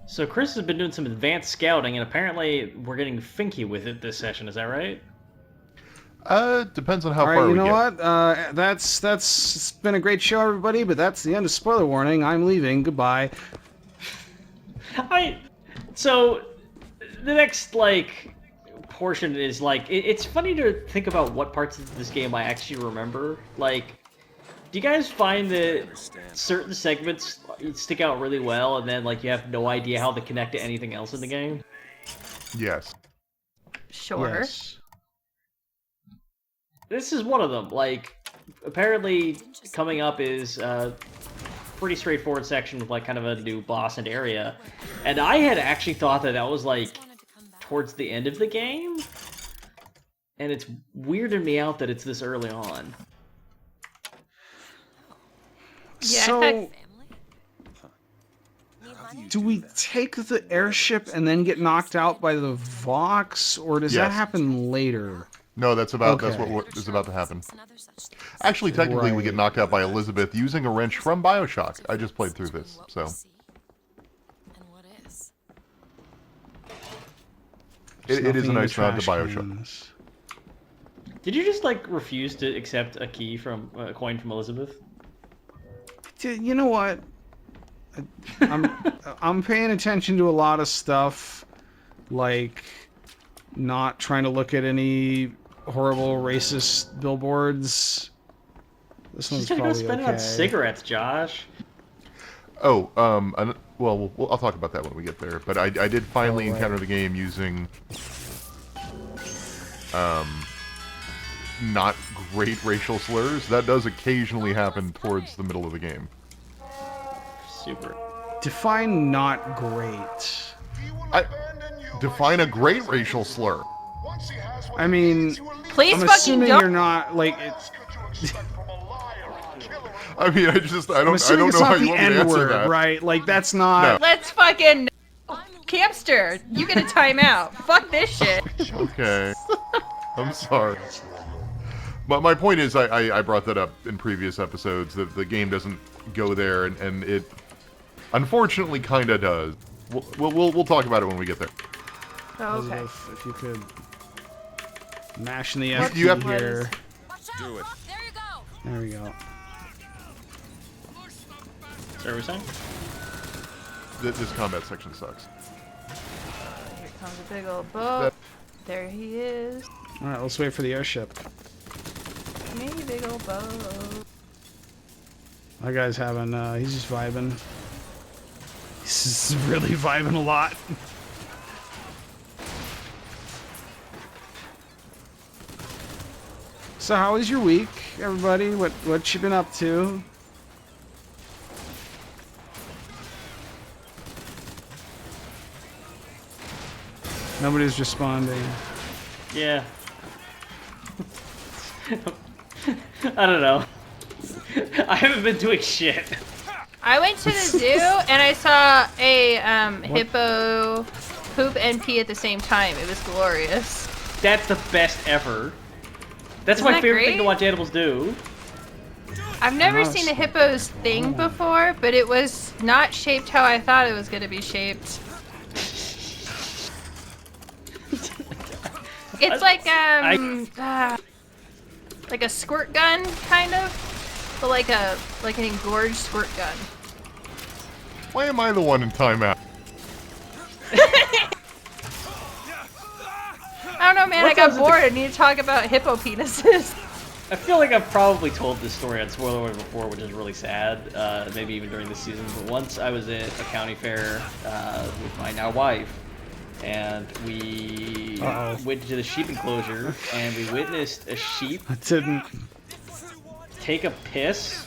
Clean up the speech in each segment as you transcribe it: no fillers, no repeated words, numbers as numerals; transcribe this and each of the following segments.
So Chris has been doing some advanced scouting, and apparently we're getting finky with it this session. Is that right? Depends on how All right, far you we know get. what? That's it's been a great show, everybody. But that's the end of spoiler warning. I'm leaving. Goodbye. So the next portion is it's funny to think about what parts of this game I actually remember. Like, do you guys find that certain segments stick out really well, and then you have no idea how they connect to anything else in the game? Yes. Sure. Yes. This is one of them. Apparently coming up is a pretty straightforward section with kind of a new boss and area, and I had actually thought that was towards the end of the game, and it's weirded me out that it's this early on. Yeah. So, do we take the airship and then get knocked out by the Vox, or does that Yes. happen later? No, that's about Okay. that's what is about to happen. Actually, technically, we get knocked out by Elizabeth using a wrench from Bioshock. I just played through this, so it is a Nothing in the nice nod to trash Bioshock. cans. Did you just refuse to accept a key from a coin from Elizabeth? You know what? I'm paying attention to a lot of stuff, like not trying to look at any horrible racist billboards. This She's one's gonna go probably spend it okay. on cigarettes, Josh. Oh, well, I'll talk about that when we get there. But I did finally encounter the game using not great racial slurs. That does occasionally happen towards the middle of the game. Super. Define not great. Define a great racial slur. I mean, Please I'm fucking assuming don't. you're not like it's. I mean, I I'm don't assuming know it's how not you the want me to answer N-word, that. right? Like that's not. Let's fucking. Campster, you get a timeout. Fuck this shit. Okay. I'm sorry. But my point is, I brought that up in previous episodes, that the game doesn't go there, and it unfortunately kind of does. We'll talk about it when we get there. Oh, okay. If you could mash in the You F have key to- here. Do it. There we go. So what are we saying? This combat section sucks. Here comes a big old boat. There he is. All right, let's wait for the airship. Me, big old boat. That guy's having. He's just vibing. He's just really vibing a lot. So how was your week, everybody? What you been up to? Nobody's responding. Yeah. I don't know. I haven't been doing shit. I went to the zoo and I saw a hippo poop and pee at the same time. It was glorious. That's the best ever. That's Isn't my that favorite thing to great? watch animals do. I've never Oh, seen a so- hippo's thing before, but it was not shaped how I thought it was going to be shaped. It's like like a squirt gun, kind of, but like an engorged squirt gun. Why am I the one in timeout? I don't know, man. I got bored. I need to talk about hippo penises. I feel like I've probably told this story on Spoiler Warning before, which is really sad. Maybe even during this season. But once I was at a county fair with my now wife, and we went to the sheep enclosure, and we witnessed a sheep I didn't. take a piss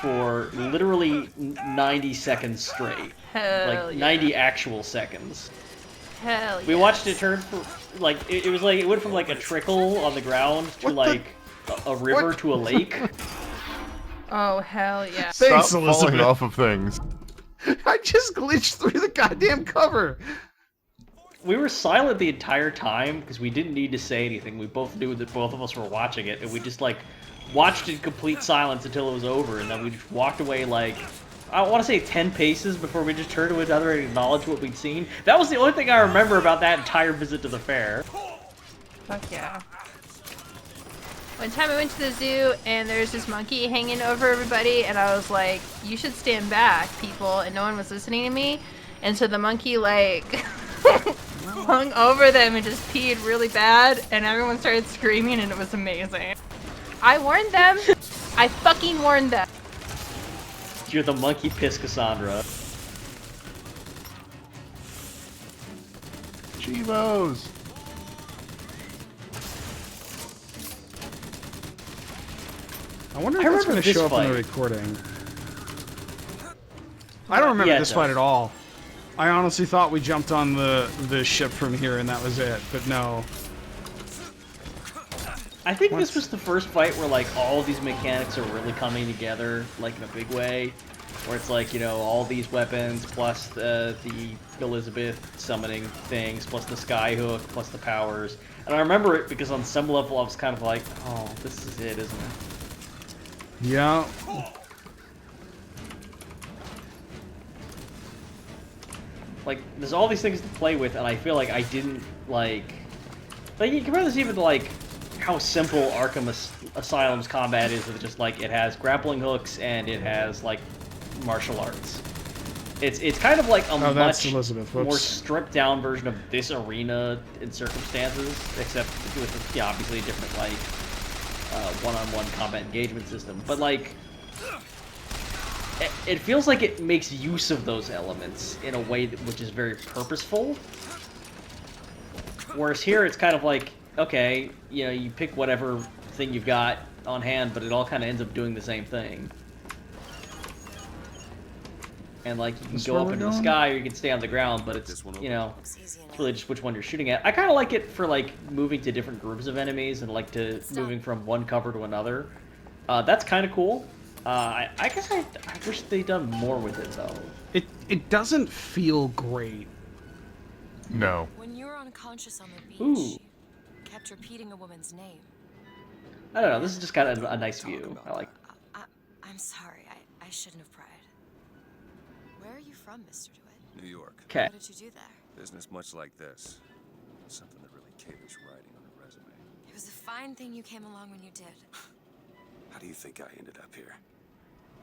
for literally 90 seconds straight. Hell Like yeah. 90 actual seconds. Hell yeah. We watched it turn for it was like it went from a trickle on the ground to a river What? to a lake. Oh hell yeah. Thanks, Stop falling Elizabeth. off of things. I just glitched through the goddamn cover. We were silent the entire time because we didn't need to say anything. We both knew that both of us were watching it, and we just watched in complete silence until it was over, and then we just walked away I want to say 10 paces before we just turned to another and acknowledged what we'd seen. That was the only thing I remember about that entire visit to the fair. Fuck yeah. One time I went to the zoo and there's this monkey hanging over everybody and I was like, you should stand back, people, and no one was listening to me. And so the monkey like hung over them and just peed really bad and everyone started screaming and it was amazing. I warned them. I fucking warned them. You're the monkey piss Cassandra. Chivos! I wonder if that's going to this show up in the fight. recording. I don't remember Yeah, it this fight does. at all. I honestly thought we jumped on the ship from here and that was it, but no. I think this was the first fight where like all of these mechanics are really coming together like in a big way. Where it's like, you know, all these weapons plus the Elizabeth summoning things plus the skyhook plus the powers. And I remember it because on some level I was kind of like, oh, this is it, isn't it? Yeah. Like, there's all these things to play with, and I feel like I didn't, like you compare this even to, like, how simple Arkham Asylum's combat is with just, like, it has grappling hooks, and it has, like, martial arts. It's kind of like a that's much Elizabeth. more Whoops. stripped-down version of this arena in circumstances, except with, yeah, obviously a different, like, one-on-one combat engagement system. But, like, it feels like it makes use of those elements in a way which is very purposeful. Whereas here, it's kind of like, okay, you know, you pick whatever thing you've got on hand, but it all kind of ends up doing the same thing. And, like, you can This go where up we're into the going? sky or you can stay on the ground, but it's, you know, it's really just which one you're shooting at. I kind of like it for, like, moving to different groups of enemies and, like, to moving from one cover to another. That's kind of cool. I guess I wish they'd done more with it, though. It doesn't feel great. No. When you were unconscious on the beach, Ooh. you kept repeating a woman's name. I don't know, this is just kind of a nice view. I like. I'm sorry, I shouldn't have pried. Where are you from, Mr. DeWitt? New York. Okay. What did you do there? Business much like this. Something that really caters writing on a resume. It was a fine thing you came along when you did. How do you think I ended up here?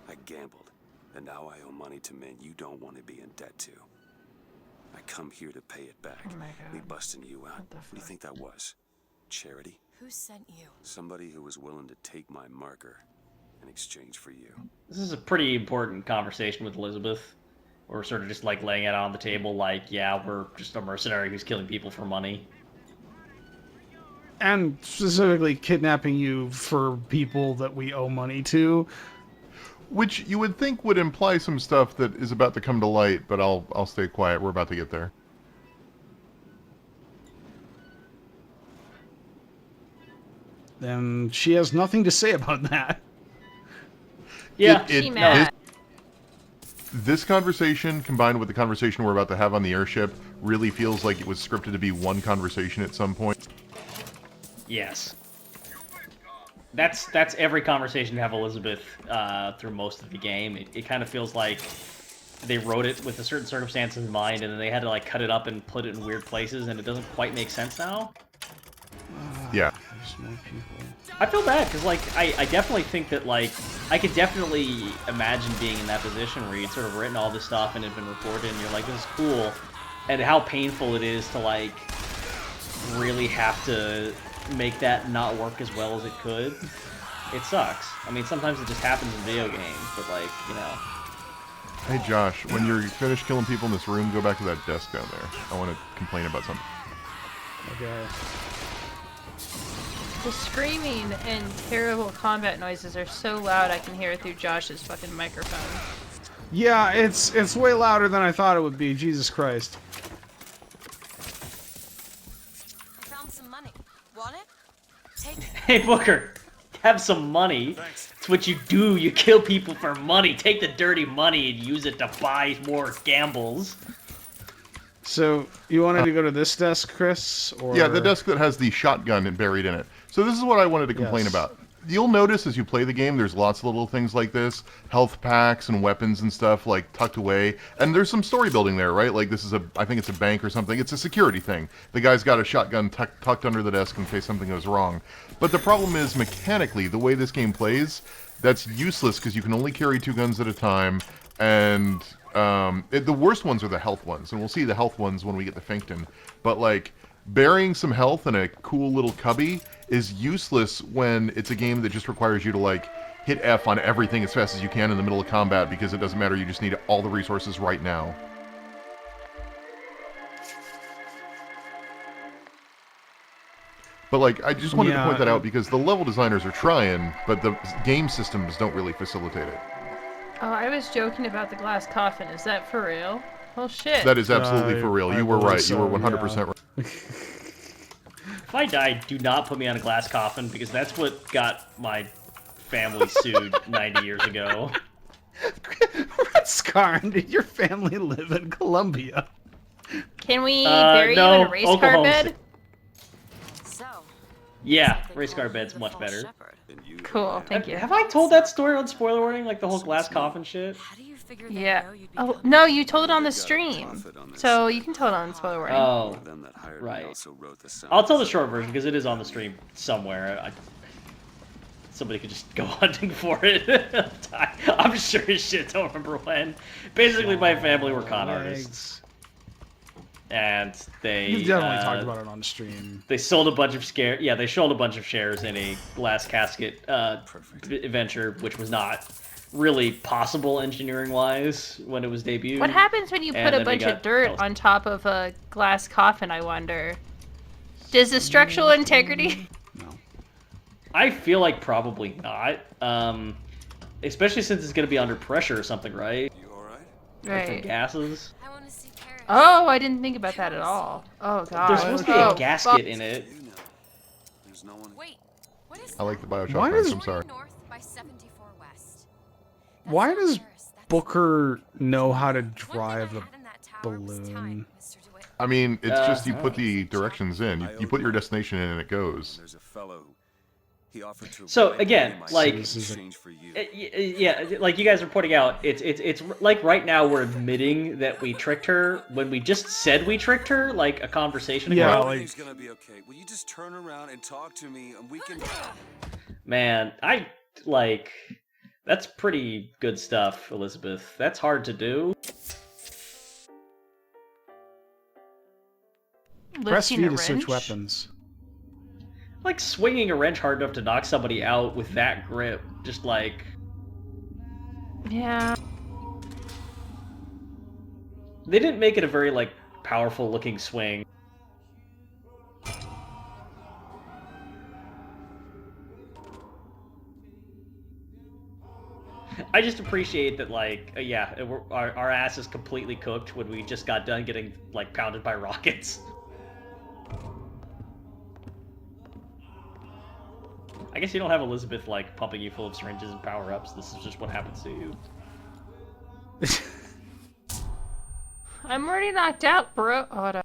I gambled, and now I owe money to men you don't want to be in debt to. I come here to pay it back. Oh my God. Me busting you out. What the What do you fuck? think that was? Charity? Who sent you? Somebody who was willing to take my marker in exchange for you. This is a pretty important conversation with Elizabeth. We're sort of just like laying it on the table, like, yeah, we're just a mercenary who's killing people for money. And specifically kidnapping you for people that we owe money to. Which you would think would imply some stuff that is about to come to light, but I'll stay quiet. We're about to get there. And she has nothing to say about that. Yeah, She mad. This conversation, combined with the conversation we're about to have on the airship, really feels like it was scripted to be one conversation at some point. yes. That's every conversation to have Elizabeth through most of the game. It kind of feels like they wrote it with a certain circumstance in mind, and then they had to like cut it up and put it in weird places, and it doesn't quite make sense now. Yeah. There's more people. I feel bad because, like, I definitely think that, like, I could definitely imagine being in that position where you'd sort of written all this stuff and it had been recorded and you're like, this is cool, and how painful it is to, like, really have to make that not work as well as it could. It sucks. I mean, sometimes it just happens in video games, but, like, you know. Hey Josh, when you're finished killing people in this room, go back to that desk down there. I want to complain about something. Okay. The screaming and terrible combat noises are so loud I can hear it through Josh's fucking microphone. Yeah, it's way louder than I thought it would be. Jesus Christ. I found some money. Want it? Take it. Hey, Booker, have some money. It's what you do. You kill people for money. Take the dirty money and use it to buy more gambles. So, you wanted to go to this desk, Chris? Or... Yeah, the desk that has the shotgun buried in it. So this is what I wanted to complain Yes. about. You'll notice as you play the game, there's lots of little things like this, health packs and weapons and stuff like tucked away, and there's some story building there, right? Like this is I think it's a bank or something. It's a security thing. The guy's got a shotgun tucked under the desk in case something goes wrong. But the problem is mechanically, the way this game plays, that's useless because you can only carry 2 guns at a time, and the worst ones are the health ones, and we'll see the health ones when we get to Finkton. But like burying some health in a cool little cubby is useless when it's a game that just requires you to like hit F on everything as fast as you can in the middle of combat because it doesn't matter, you just need all the resources right now. But like, I just wanted to point that out because the level designers are trying, but the game systems don't really facilitate it. Oh, I was joking about the glass coffin. Is that for real? Well, shit. That is absolutely for real. You were right. So, you were 100% right. If I die, do not put me on a glass coffin, because that's what got my family sued 90 years ago. Scarn, did your family live in Colombia? Can we bury you in a race car Oklahoma bed? So, Yeah, race car bed's much better. Cool, thank you. Have I told that story on spoiler warning, like the whole glass coffin shit? how do you figure they Yeah. know you'd be Oh, coming? no, you told it on the stream. So you can tell it on spoiler warning. Oh, Them that hired me right. also wrote the I'll tell the short version because it is on the stream somewhere. Somebody could just go hunting for it. I'm sure as shit. Don't remember when. Basically, my family were con artists, and they You've definitely talked about it on stream. They sold a bunch of they sold a bunch of shares in a glass casket venture, which was not really possible engineering wise when it was debuted. What happens when you And put a then we bunch of got dirt Elsa. on top of a glass coffin, I wonder? Does the structural integrity... I feel like probably not. Especially since it's going to be under pressure or something, right? You alright? Like from Right. gases. I want to see Paris. Oh, I didn't think about that at all. Oh, God. There's supposed to be Oh, a gasket in it. You know. There's no one. Wait, what is I like the Bioshock Why ones, does- I'm sorry. north by 74 west? Why That's not does Paris, that's- Booker know how to One thing drive I the had in that tower was balloon? time, Mr. DeWitt. I mean, it's just you put the directions in. You put your destination in and it goes. There's a fellow. He offered to. So, write again, my like- in exchange for you. Yeah, like you guys are pointing out, it's like right now we're admitting that we tricked her when we just said we tricked her, like a conversation ago. Yeah, Everything's like- gonna be okay. Will you just turn around and talk to me, and we can. Man, that's pretty good stuff, Elizabeth. That's hard to do. Press Lifting V a to switch wrench? weapons. Like swinging a wrench hard enough to knock somebody out with that grip, just like Yeah. they didn't make it a very like powerful looking swing. I just appreciate that, like, our ass is completely cooked when we just got done getting like pounded by rockets. I guess you don't have Elizabeth like pumping you full of syringes and power-ups. This is just what happens to you. I'm already knocked out, bro. Oh, hold on.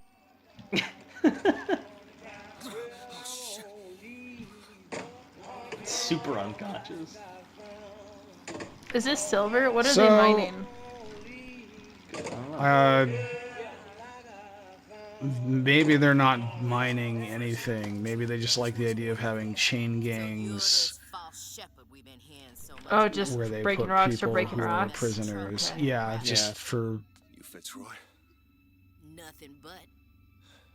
Super unconscious. Is this silver? What are So- they mining? Maybe they're not mining anything. Maybe they just like the idea of having chain gangs Oh, just where they breaking put rocks people or breaking who are rocks? prisoners. Okay. Yeah, just Yeah. for You Fitzroy? Nothing but.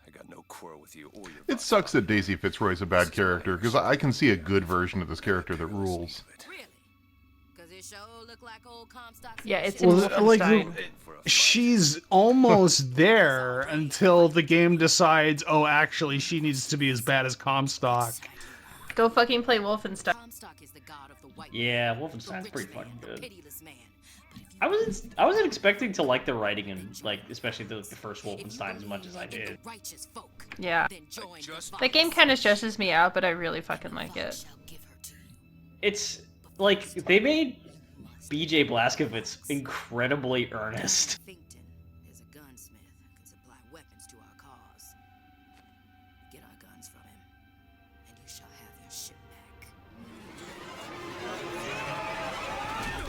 I got no quarrel with you or your. It sucks that Daisy Fitzroy's a bad character, because I can see a good version of this character that rules. Really? Because it sure look like old Comstock's. Yeah, it's in well, like Wolfenstein. she's almost there until the game decides, oh, actually, she needs to be as bad as Comstock. Go fucking play Wolfenstein. Comstock is the god of the white Yeah, man, the Wolfenstein's rich pretty man, fucking the good. pitiless man. But if you I wasn't expecting to like the writing in like especially the first if you Wolfenstein as much as I believe in did. the righteous folk, Yeah. then join the That game vice. kind of stresses me out, but I really fucking like it. Shall give her to you. It's like they made BJ Blazkowicz incredibly earnest. Finkton is a gunsmith who can supply weapons to our cause. Get our guns from him, and you shall have your ship back.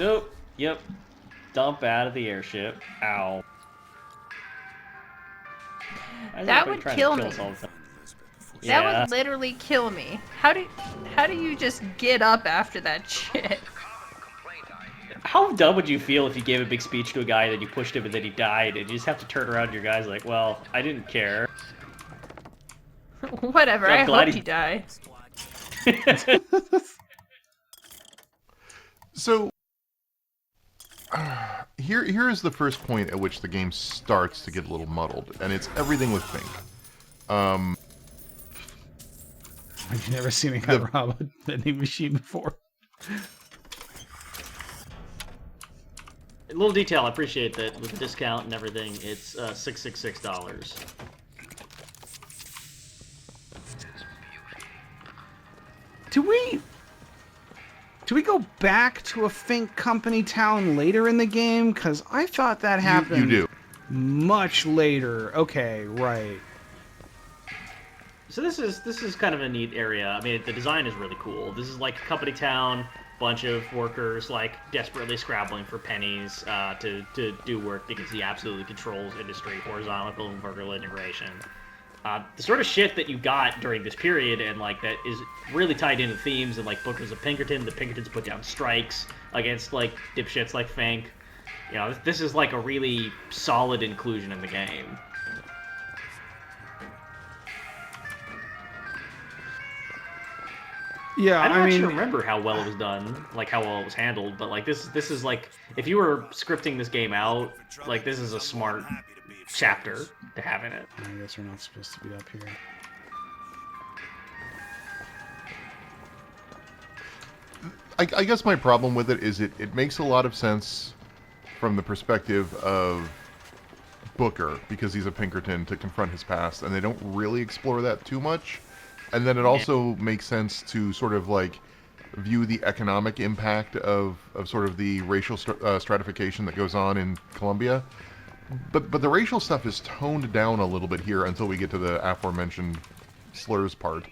Oh, yep. Dump out of the airship. Ow. Why is That everybody would trying to kill us me. all the time? That Yeah. would literally kill me. How do you just get up after that shit? How dumb would you feel if you gave a big speech to a guy, then you pushed him and then he died, and you just have to turn around to your guys like, well, I didn't care. Whatever, I'm I glad hope he- you die. So, here is the first point at which the game starts to get a little muddled, and it's everything with Fink. Have you never seen a guy rob a vending machine before? A little detail, I appreciate that with the discount and everything, it's $666. Do we go back to a Fink company town later in the game? Because I thought that happened You do. much later. Okay, right. So this is kind of a neat area. I mean, the design is really cool. This is like a company town, bunch of workers like desperately scrabbling for pennies to do work because he absolutely controls industry, horizontal and vertical integration. The sort of shit that you got during this period and like that is really tied into themes and like Bookers of Pinkerton. The Pinkertons put down strikes against like dipshits like Fink. You know, this is like a really solid inclusion in the game. Yeah, I don't I actually mean, remember how well it was done, like how well it was handled, but like this is like if you were scripting this game out, like this is a smart chapter to have in it. I guess we're not supposed to be up here. I guess my problem with it is it makes a lot of sense from the perspective of Booker, because he's a Pinkerton, to confront his past, and they don't really explore that too much. And then it also makes sense to sort of like view the economic impact of sort of the racial stratification that goes on in Colombia. But the racial stuff is toned down a little bit here until we get to the aforementioned slurs part.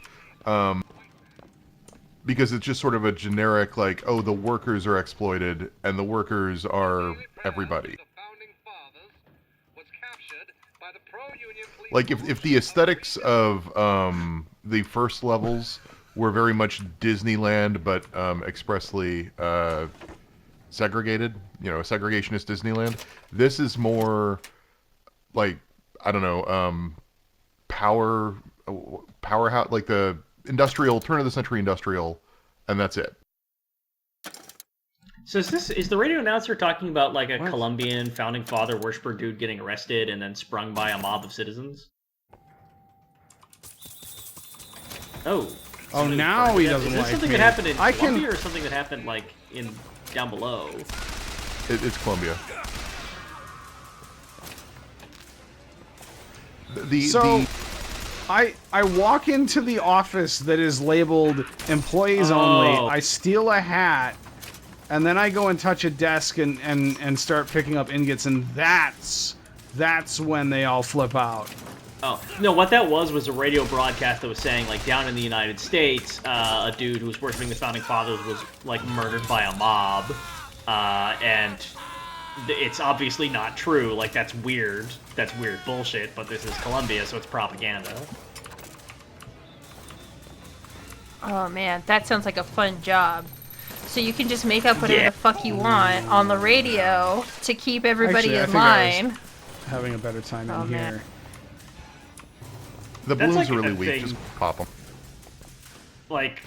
Because it's just sort of a generic, like, oh, the workers are exploited, and the workers are everybody. Like, if the aesthetics of the first levels were very much Disneyland, but expressly segregated, you know, segregationist Disneyland, this is more, like, I don't know, powerhouse, like the industrial, turn-of-the-century industrial, and that's it. So is the radio announcer talking about like a What? Colombian founding father worshiper dude getting arrested and then sprung by a mob of citizens? Oh. Oh, now he doesn't Is this like something me. that happened in I can- Colombia or something that happened like in down below? It's Columbia. I walk into the office that is labeled employees only. I steal a hat, and then I go and touch a desk and start picking up ingots, and that's when they all flip out. Oh, no, what that was a radio broadcast that was saying, like, down in the United States, a dude who was worshiping the Founding Fathers was, like, murdered by a mob, and it's obviously not true. Like, that's weird bullshit, but this is Colombia, so it's propaganda. Oh man, that sounds like a fun job. So you can just make up whatever the fuck you want on the radio to keep everybody Actually, I in think I line. Having a better time Oh, in man. here. The That's balloons like are really a weak, thing. just pop them. Like,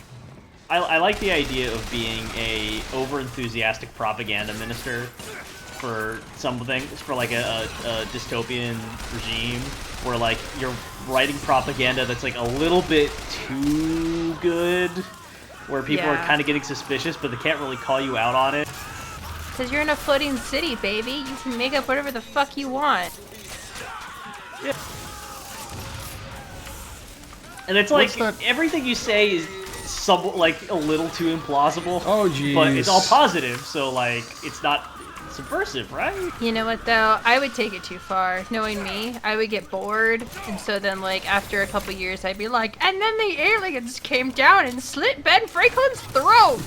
I like the idea of being a over-enthusiastic propaganda minister for something, for like a dystopian regime, where like you're writing propaganda that's like a little bit too good, where people are Yeah. kind of getting suspicious, but they can't really call you out on it. Because you're in a floating city, baby. You can make up whatever the fuck you want. Yeah. And it's like, What's that- everything you say is like a little too implausible. Oh, jeez. But it's all positive, so like, it's not subversive, right? You know what though? I would take it too far. Knowing me, I would get bored, and so then like after a couple years, I'd be like, and then the aliens came down and slit Ben Franklin's throat.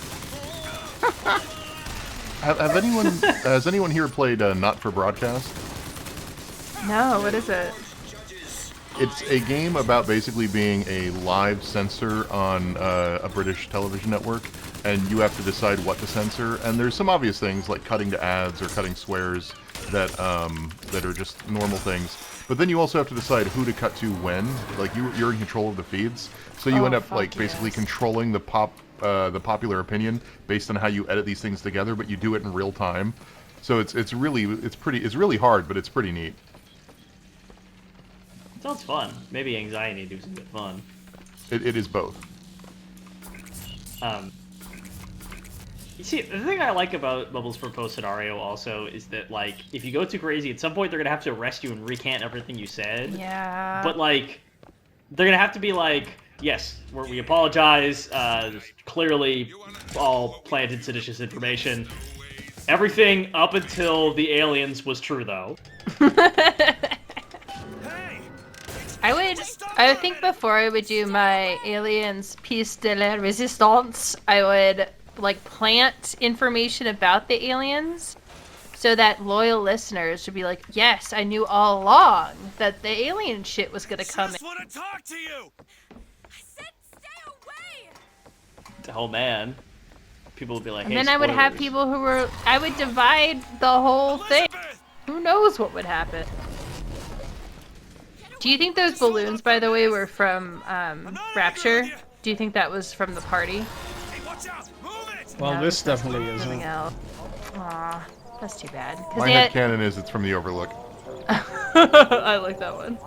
Have anyone has anyone here played Not for Broadcast? No, what is it? It's a game about basically being a live censor on a British television network, and you have to decide what to censor. And there's some obvious things like cutting to ads or cutting swears that that are just normal things. But then you also have to decide who to cut to when. Like you're in control of the feeds, so you end up like basically controlling the popular opinion based on how you edit these things together. But you do it in real time, so it's really hard, but it's pretty neat. Sounds fun. Maybe anxiety do some good fun. It is both. You see, the thing I like about Bubbles Proposed Scenario also is that, like, if you go too crazy, at some point they're gonna have to arrest you and recant everything you said. Yeah. But, like, they're gonna have to be like, yes, we apologize, clearly all planted seditious information. Everything up until the aliens was true, though. I think before I would do my aliens piece de la resistance, I would like plant information about the aliens so that loyal listeners would be like, yes, I knew all along that the alien shit was gonna come in. I want to talk to you. I said stay away. Oh man. People would be like, And hey, then I would have spoilers. people who were, I would divide the whole thing. Who knows what would happen? Do you think those balloons, by the way, were from Rapture? Do you think that was from the party? Hey, watch out. Move it. Well, No, this that's definitely something isn't. else. Aw, that's too bad. 'Cause My they headcanon is it's from the Overlook. I like that one.